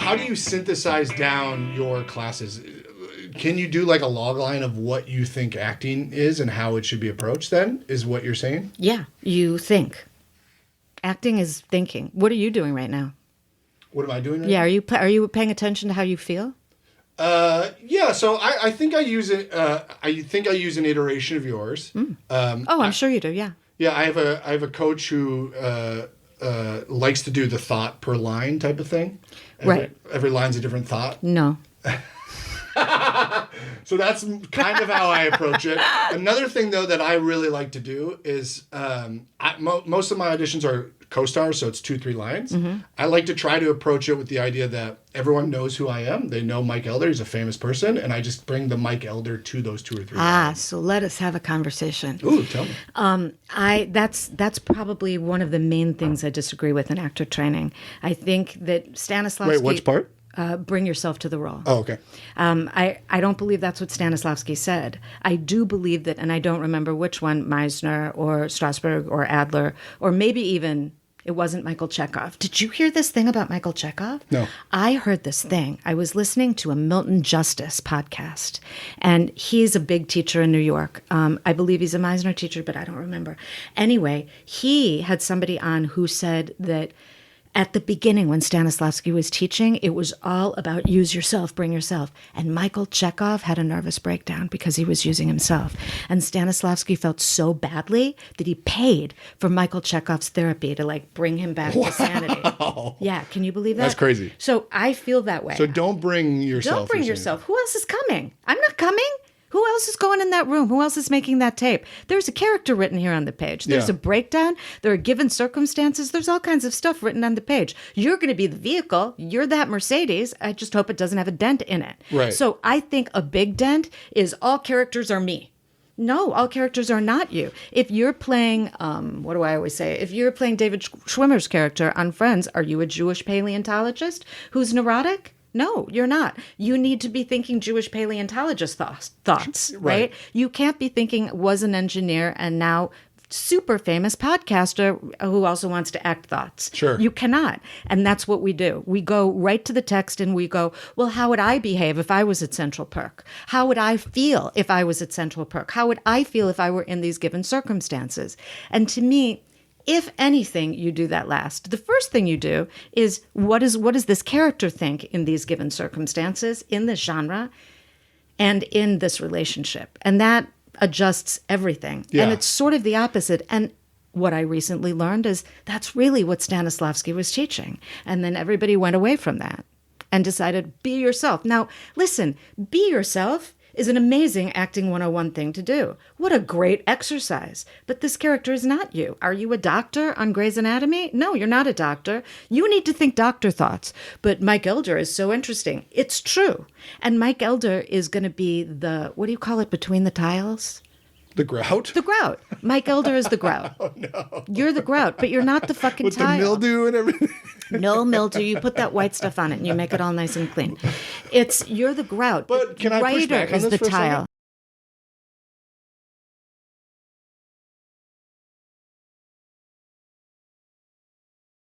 how do you synthesize down your classes? Can you do like a log line of what you think acting is and how it should be approached then, is what you're saying? Yeah, you think. Acting is thinking. What are you doing right now? What am I doing right Yeah, now? are you paying attention to how you feel? Yeah, so I think I use it. I think I use an iteration of yours. I'm sure you do, yeah. Yeah, I have a coach who likes to do the thought per line type of thing. Every line's a different thought. No. So that's kind of how I approach it. Another thing, though, that I really like to do is most of my auditions are co-stars, so it's 2-3 lines. Mm-hmm. I like to try to approach it with the idea that everyone knows who I am. They know Mike Elder. He's a famous person, and I just bring the Mike Elder to those 2 or 3 lines. So let us have a conversation. Ooh, tell me. That's probably one of the main things I disagree with in actor training. I think that Stanislavski... Wait, which part? Bring yourself to the role. Oh, okay. I don't believe that's what Stanislavski said. I do believe that, and I don't remember which one, Meisner or Strasberg or Adler, or maybe even, it wasn't Michael Chekhov. Did you hear this thing about Michael Chekhov? No. I heard this thing. I was listening to a Milton Justice podcast, and he's a big teacher in New York. I believe he's a Meisner teacher, but I don't remember. Anyway, he had somebody on who said that at the beginning, when Stanislavski was teaching, it was all about use yourself, bring yourself. And Michael Chekhov had a nervous breakdown because he was using himself. And Stanislavski felt so badly that he paid for Michael Chekhov's therapy to like bring him back to sanity. Yeah, can you believe that? That's crazy. So I feel that way. So don't bring yourself. Don't bring yourself. Who else is coming? I'm not coming. Who else is going in that room? Who else is making that tape? There's a character written here on the page. There's a breakdown. There are given circumstances. There's all kinds of stuff written on the page. You're going to be the vehicle. You're that Mercedes. I just hope it doesn't have a dent in it. Right. So I think a big dent is all characters are me. No, all characters are not you. If you're playing, what do I always say? If you're playing David Schwimmer's character on Friends, are you a Jewish paleontologist who's neurotic? No, you're not. You need to be thinking Jewish paleontologist thoughts, right? You can't be thinking was an engineer and now super famous podcaster who also wants to act thoughts. Sure. You cannot. And that's what we do. We go right to the text and we go, well, how would I behave if I was at Central Perk? How would I feel if I was at Central Perk? How would I feel if I were in these given circumstances? And to me, if anything, you do that last. The first thing you do is what does this character think in these given circumstances, in this genre, and in this relationship? And that adjusts everything. Yeah. And it's sort of the opposite. And what I recently learned is that's really what Stanislavski was teaching. And then everybody went away from that and decided, be yourself. Now, listen, be yourself is an amazing acting 101 thing to do. What a great exercise. But this character is not you. Are you a doctor on Grey's Anatomy? No, you're not a doctor. You need to think doctor thoughts. But Mike Elder is so interesting. It's true. And Mike Elder is going to be the, what do you call it, between the tiles? The grout? The grout. Mike Elder is the grout. Oh, no. You're the grout, but you're not the fucking With tile. the mildew and everything? No mildew. You put that white stuff on it and you make it all nice and clean. You're the grout. But can I push back on is this the for a tile. second?